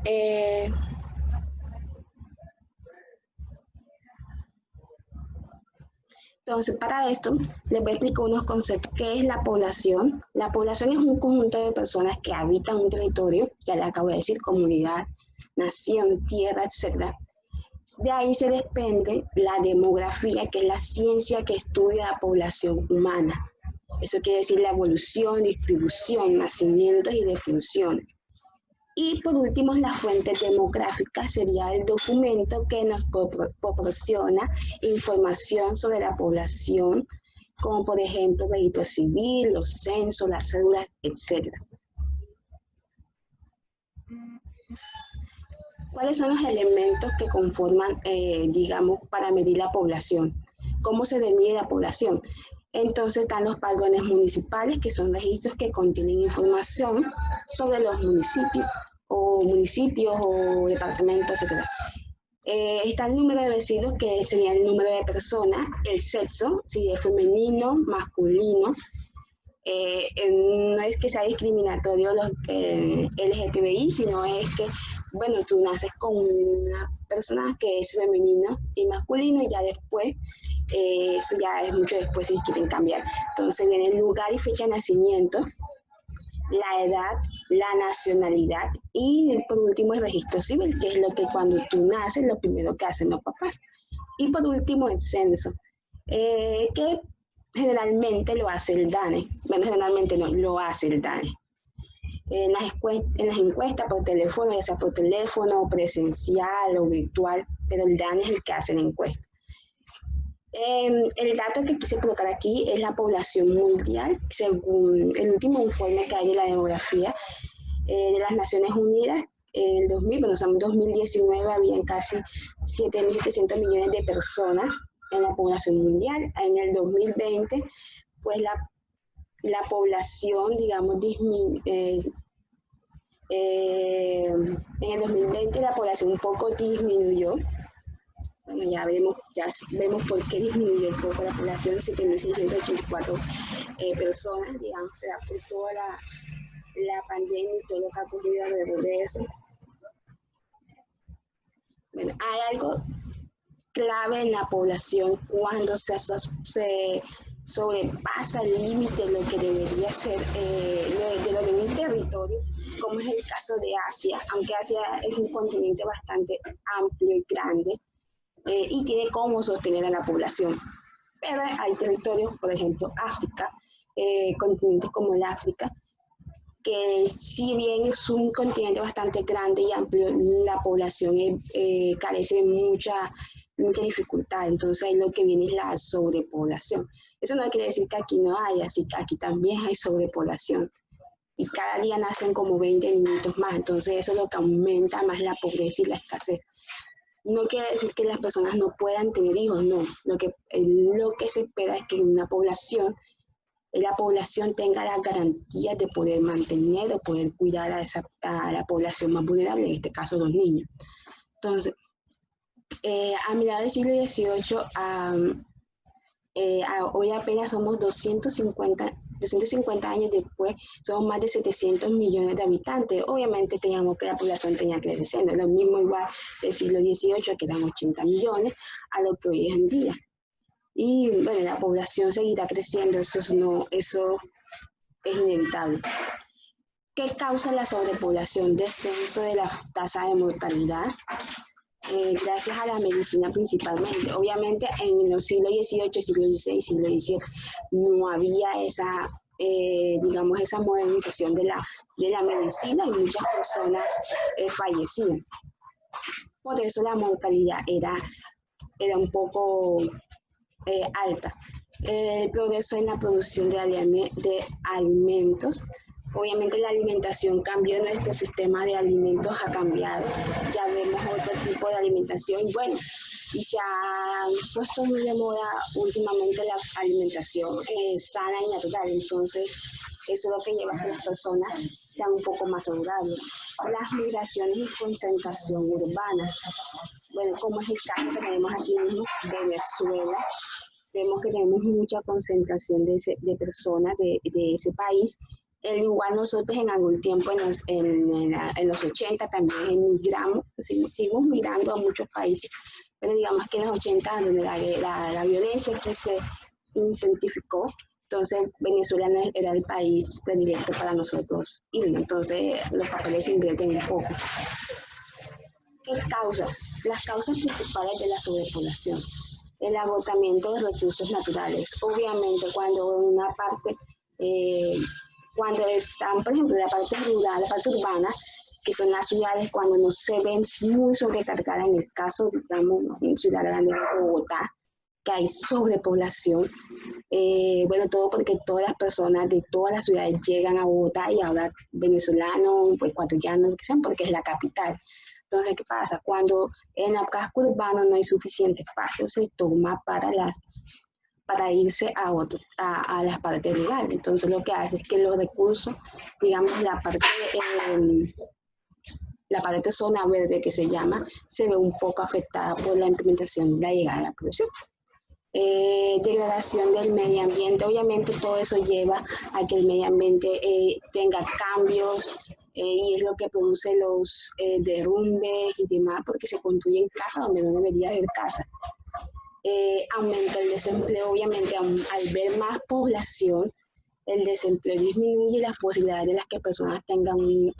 Eh, Entonces, para esto, les voy a explicar unos conceptos. ¿Qué es la población? La población es un conjunto de personas que habitan un territorio, ya le acabo de decir, comunidad, nación, tierra, etc. De ahí se desprende la demografía, que es la ciencia que estudia la población humana. Eso quiere decir la evolución, distribución, nacimientos y defunciones. Y por último, la fuente demográfica sería el documento que nos proporciona información sobre la población, como por ejemplo el registro civil, los censos, las cédulas, etc. ¿Cuáles son los elementos que conforman, digamos, para medir la población? ¿Cómo se mide la población? Entonces están los padrones municipales, que son registros que contienen información sobre los municipios o departamentos, etc. Está el número de vecinos, que sería el número de personas, el sexo, si es femenino, masculino. No es que sea discriminatorio los LGTBI, sino es que, bueno, tú naces con una persona que es femenino y masculino, y ya después, eso ya es mucho después si quieren cambiar. Entonces viene el lugar y fecha de nacimiento, la edad, la nacionalidad y por último el registro civil, que es lo que cuando tú naces, lo primero que hacen los papás. Y por último el censo, que generalmente lo hace el DANE. Bueno, generalmente no, lo hace el DANE. En las encuestas por teléfono, ya sea por teléfono, presencial o virtual, pero el DANE es el que hace la encuesta. El dato que quise colocar aquí es la población mundial, según el último informe que hay de la demografía de las Naciones Unidas. En el 2019 habían casi 7.700 millones de personas en la población mundial. En el 2020, pues la población, digamos, en el 2020 la población un poco disminuyó. Bueno, ya vemos por qué disminuyó un poco la población, 7.684 personas, digamos, será por toda la pandemia y todo lo que ha ocurrido alrededor de eso. Bueno, hay algo clave en la población cuando se sobrepasa el límite de lo que debería ser de lo de un territorio, como es el caso de Asia, aunque Asia es un continente bastante amplio y grande, y tiene cómo sostener a la población. Pero hay territorios, por ejemplo, África, continentes como el África, que si bien es un continente bastante grande y amplio, la población carece de mucha dificultad. Entonces ahí lo que viene es la sobrepoblación. Eso no quiere decir que aquí no haya, así que aquí también hay sobrepoblación. Y cada día nacen como 20 niñitos más, entonces eso es lo que aumenta más la pobreza y la escasez. No quiere decir que las personas no puedan tener hijos, no. Lo que se espera es que la población tenga las garantías de poder mantener o poder cuidar a la población más vulnerable, en este caso los niños. Entonces, a mitad del siglo XVIII, hoy apenas somos 250 años después, somos más de 700 millones de habitantes. Obviamente teníamos que la población tenía que crecer, no es lo mismo igual del siglo XVIII, que eran 80 millones, a lo que hoy es en día. Y bueno, la población seguirá creciendo, eso es inevitable. ¿Qué causa la sobrepoblación? Descenso de la tasa de mortalidad, gracias a la medicina principalmente. Obviamente en los siglos XVIII, siglo XVI, siglo XVII no había esa, digamos, esa modernización de la medicina, y muchas personas fallecían. Por eso la mortalidad era un poco alta. El progreso en la producción de alimentos. Obviamente la alimentación cambió, nuestro sistema de alimentos ha cambiado, ya vemos otro tipo de alimentación, y bueno, y se ha puesto muy de moda últimamente la alimentación sana y natural. Entonces eso es lo que lleva a que las personas sean un poco más saludables. Las migraciones y concentración urbana. Bueno, como es el caso que tenemos aquí mismo, Venezuela, vemos que tenemos mucha concentración de personas de ese país, Igual nosotros en algún tiempo, en los 80 también emigramos, seguimos migrando a muchos países, pero digamos que en los 80, donde la violencia aquí se intensificó, entonces Venezuela no era el país predilecto para nosotros irnos, entonces los papeles se invierten un poco. ¿Qué causas? Las causas principales de la sobrepoblación. El agotamiento de recursos naturales. Obviamente, cuando una parte, cuando están, por ejemplo, la parte rural, la parte urbana, que son las ciudades, cuando no se ven muy sobrecargadas, en el caso, digamos, en Ciudad Grande de Bogotá, que hay sobrepoblación, bueno, todo porque todas las personas de todas las ciudades llegan a Bogotá y ahora venezolanos, pues ecuatorianos, lo que sean, porque es la capital. Entonces, ¿qué pasa? Cuando en el casco urbano no hay suficiente espacio, se toma para irse a las partes rurales. Entonces, lo que hace es que los recursos, digamos, la parte de zona verde que se llama, se ve un poco afectada por la implementación de la llegada de la producción. Degradación del medio ambiente. Obviamente todo eso lleva a que el medio ambiente tenga cambios y es lo que produce los derrumbes y demás, porque se construyen casas donde no debería haber casas. Aumenta el desempleo, obviamente al ver más población, el desempleo disminuye y las posibilidades de las que personas tengan un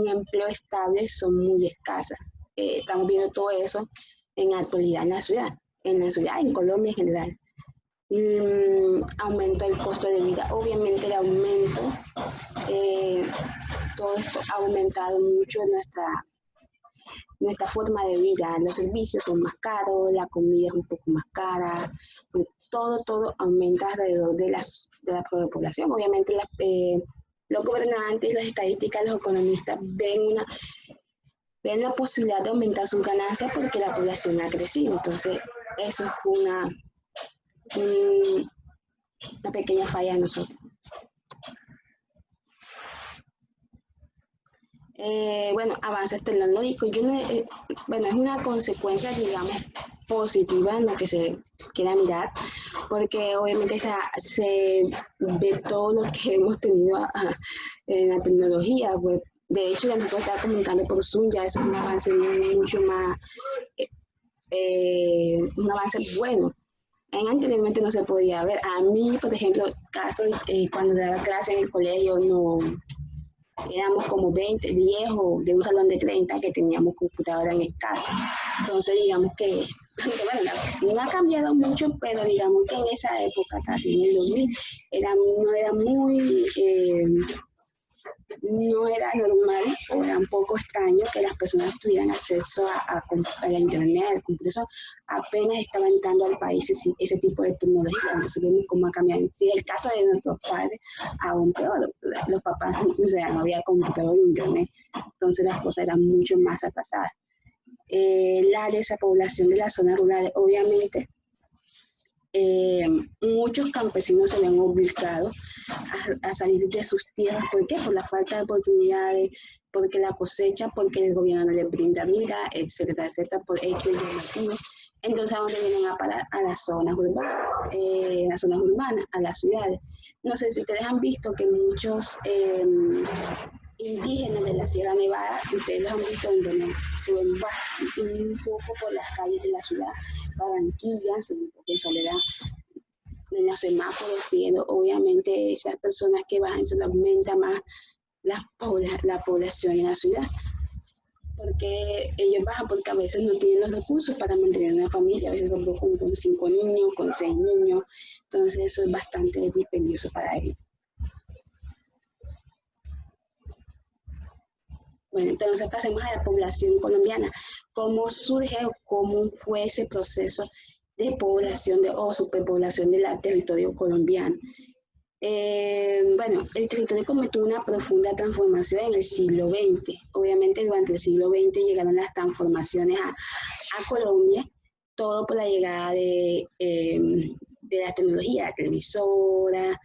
empleo estable son muy escasas. Estamos viendo todo eso en la actualidad en la ciudad, en Colombia en general. Aumento del costo de vida, obviamente el aumento, todo esto ha aumentado mucho nuestra forma de vida, los servicios son más caros, la comida es un poco más cara, todo aumenta alrededor de la población. Obviamente los gobernantes, las estadísticas, los economistas ven la posibilidad de aumentar sus ganancias porque la población ha crecido. Entonces, eso es una pequeña falla de nosotros. Bueno, avances tecnológicos. Bueno, es una consecuencia, digamos, positiva en lo que se quiera mirar, porque obviamente se ve todo lo que hemos tenido en la tecnología. Pues, de hecho, ya nosotros estamos comunicando por Zoom, ya es un avance mucho más, un avance bueno. Anteriormente no se podía ver. A mí, por ejemplo, cuando daba clase en el colegio, no éramos como 20, 10 o de un salón de 30 que teníamos computadora en escasa. Entonces, digamos que bueno, no ha cambiado mucho, pero digamos que en esa época, casi en el 2000, no era normal o era un poco extraño que las personas tuvieran acceso a la internet, al computador. Apenas estaba entrando al país ese tipo de tecnología. Entonces vemos cómo ha cambiado. Si es el caso de nuestros padres, aún peor, los papás, o sea, no había computador ni internet. Entonces las cosas eran mucho más atrasadas. La despoblación de las zonas rurales, obviamente, muchos campesinos se ven obligados a salir de sus tierras. ¿Por qué? Por la falta de oportunidades, porque la cosecha, porque el gobierno no les brinda vida, etcétera, etcétera, por X y motivos. Entonces, ¿a dónde vienen a parar? A las zonas urbanas, a las ciudades. No sé si ustedes han visto que muchos indígenas de la Sierra Nevada, ustedes los han visto donde se ven un poco por las calles de la ciudad, Barranquilla, se ven un poco en soledad, en los semáforos pidiendo. Obviamente esas personas que bajan, se aumenta más la población en la ciudad, porque ellos bajan porque a veces no tienen los recursos para mantener una familia, a veces son con 5 niños, con 6 niños, entonces eso es bastante dispendioso para ellos. Bueno, entonces pasemos a la población colombiana. ¿Cómo surge o cómo fue ese proceso de población o superpoblación del territorio colombiano? Bueno, el territorio cometió una profunda transformación en el siglo XX. Obviamente durante el siglo XX llegaron las transformaciones a Colombia, todo por la llegada de la tecnología, la televisora,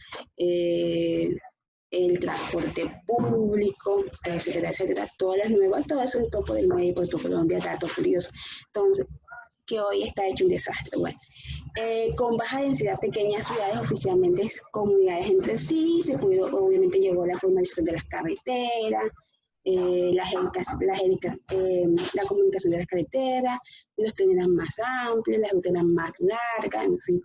el transporte público, etcétera, etcétera, todas las nuevas, todo eso todo por el medio, por tu Colombia, datos curiosos. Entonces, que hoy está hecho un desastre. Bueno, Con baja densidad, pequeñas ciudades oficialmente comunidades entre sí, obviamente llegó la formalización de las carreteras, la comunicación de las carreteras, los trenes eran más amplios, las rutas eran más largas, en fin.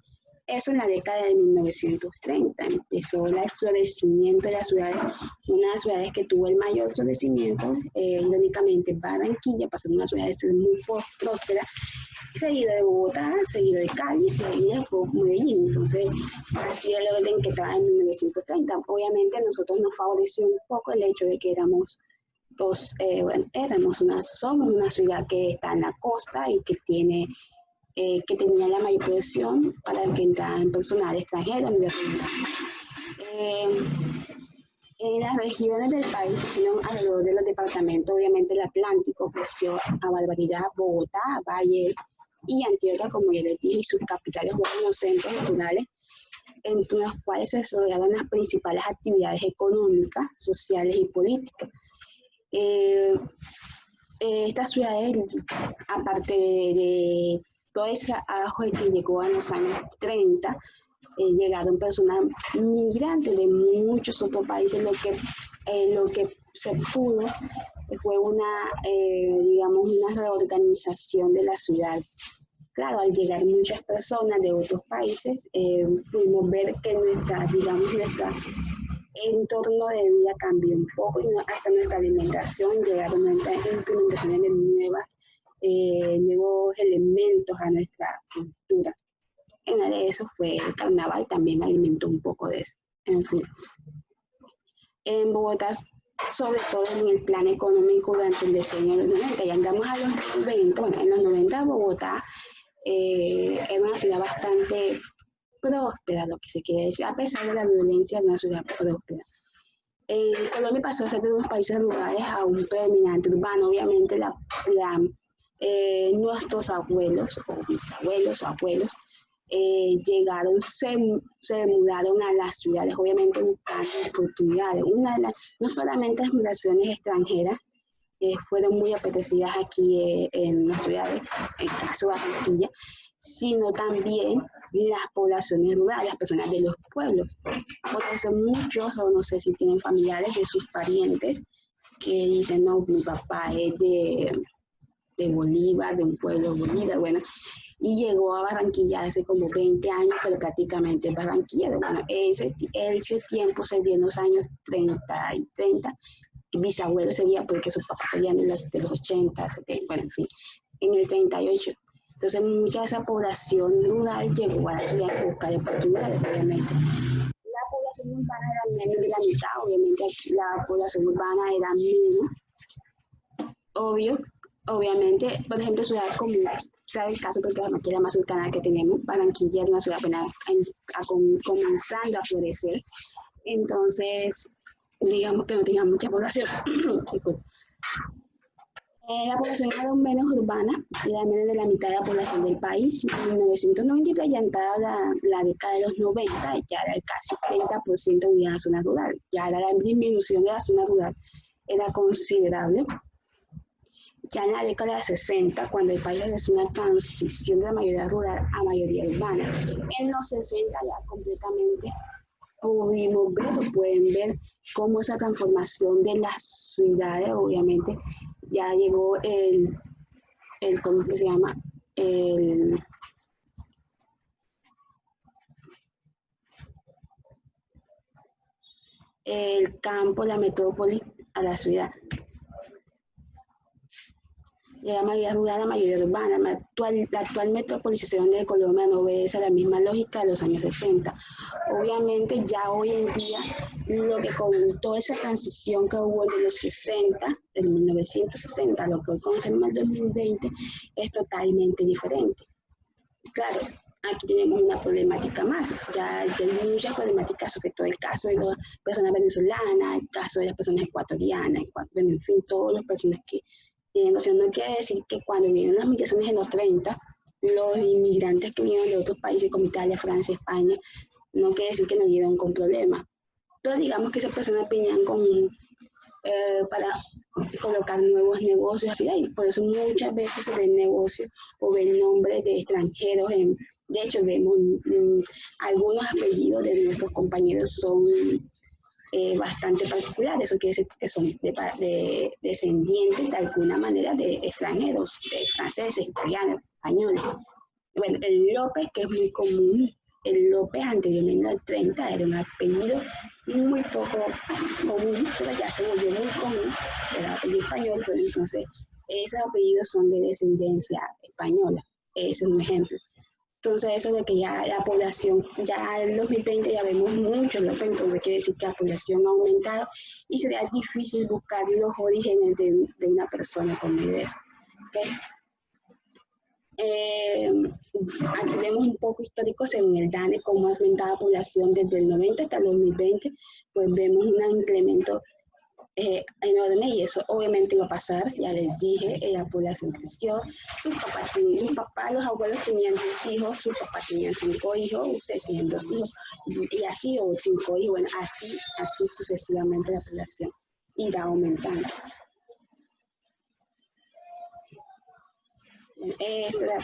Eso en la década de 1930 empezó el florecimiento de las ciudades, una de las ciudades que tuvo el mayor florecimiento, irónicamente Barranquilla, pasó de una ciudad de ser muy próspera, seguido de Bogotá, seguido de Cali, seguido de Medellín. Entonces, así el orden que estaba en 1930. Obviamente a nosotros nos favoreció un poco el hecho de que somos una ciudad que está en la costa y que tenía la mayor presión para que entraran personal extranjero a nivel mundial. En las regiones del país, sino alrededor de los departamentos, obviamente el Atlántico ofreció a barbaridad Bogotá, Valle y Antioquia, como ya les dije, y sus capitales fueron los centros naturales en los cuales se desarrollaron las principales actividades económicas, sociales y políticas. Estas ciudades, aparte de todo ese auge que llegó en los años 30, llegaron personas migrantes de muchos otros países, lo que se pudo fue digamos, una reorganización de la ciudad. Claro, al llegar muchas personas de otros países, pudimos ver que nuestro entorno de vida cambió un poco y hasta nuestra alimentación, llegaron nuestras implementaciones de nuevos elementos a nuestra cultura. Una de esos fue el carnaval, también alimentó un poco de eso. En fin. En Bogotá, sobre todo en el plan económico durante el decenio de los 90, ya andamos a los 90, bueno, en los 90 Bogotá era una ciudad bastante próspera, lo que se quiere decir, a pesar de la violencia, era una ciudad próspera. Colombia pasó a ser de unos países rurales a un predominante urbano. Obviamente nuestros abuelos o bisabuelos o abuelos se mudaron a las ciudades, obviamente buscando oportunidades. No solamente las migraciones extranjeras fueron muy apetecidas aquí en las ciudades, en el caso de Barranquilla, sino también las poblaciones rurales, las personas de los pueblos. Por eso muchos, o no sé si tienen familiares de sus parientes, que dicen, no, mi papá es de Bolívar, de un pueblo de Bolívar, bueno, y llegó a Barranquilla hace como 20 años, pero prácticamente es barranquillero. Bueno, ese tiempo se dio en los años 30 y 30, bisabuelo sería porque sus papás serían de los 80, 70, bueno, en fin, en el 38. Entonces, mucha de esa población rural llegó a la ciudad a buscar oportunidades, obviamente. La población urbana era menos de la mitad, obviamente la población urbana era menos. Obviamente, por ejemplo, ciudades como, ¿sabe el caso? Porque además que la más cercana que tenemos, Barranquilla es una ciudad apenas comenzando a florecer. Entonces, digamos que no tenía mucha población. La población era menos urbana, era menos de la mitad de la población del país. En 1993, ya entrada la década de los 90, ya era casi 30% de la zona rural. Ya la disminución de la zona rural era considerable. Ya en la década de los 60, cuando el país hizo una transición de la mayoría rural a mayoría urbana, en los 60 ya completamente pudimos ver o pueden ver cómo esa transformación de las ciudades, obviamente, ya llegó ¿cómo que se llama? El campo, la metrópoli a la ciudad. La mayoría rural, la mayoría urbana. La actual metropolización de Colombia no obedece a la misma lógica de los años 60. Obviamente ya hoy en día, lo que con toda esa transición que hubo de los 60, del 1960, lo que hoy conocemos en el 2020, es totalmente diferente. Claro, aquí tenemos una problemática más, ya hay muchas problemáticas, sobre todo el caso de las personas venezolanas, el caso de las personas ecuatorianas, en fin, todas las personas que tienen, o sea, no quiere decir que cuando vienen las migraciones en los 30, los inmigrantes que vienen de otros países como Italia, Francia, España, no quiere decir que no vinieron con problemas, pero digamos que esas personas venían para colocar nuevos negocios así, y por eso muchas veces se ven negocios o ven nombres de extranjeros en De hecho, vemos algunos apellidos de nuestros compañeros son bastante particulares, eso quiere decir que son de descendientes de alguna manera de extranjeros, de franceses, italianos, españoles. Bueno, el López, que es muy común, el López anteriormente al 30 era un apellido muy poco común, pero ya se volvió muy común, era apellido español, pero entonces esos apellidos son de descendencia española, ese es un ejemplo. Entonces eso de que ya la población, ya en 2020 ya vemos mucho López, entonces quiere decir que la población ha aumentado y sería difícil buscar los orígenes de una persona por medio de eso. ¿Okay? Aquí vemos un poco histórico según el DANE, cómo ha aumentado la población desde el 90 hasta el 2020, pues vemos un incremento enorme y eso obviamente iba a pasar, ya les dije, la población creció, sus papás, los abuelos tenían 10 hijos, sus papás tenían 5 hijos, ustedes tenían 2 hijos, y así, o 5 hijos, bueno, así sucesivamente la población irá aumentando. Esto era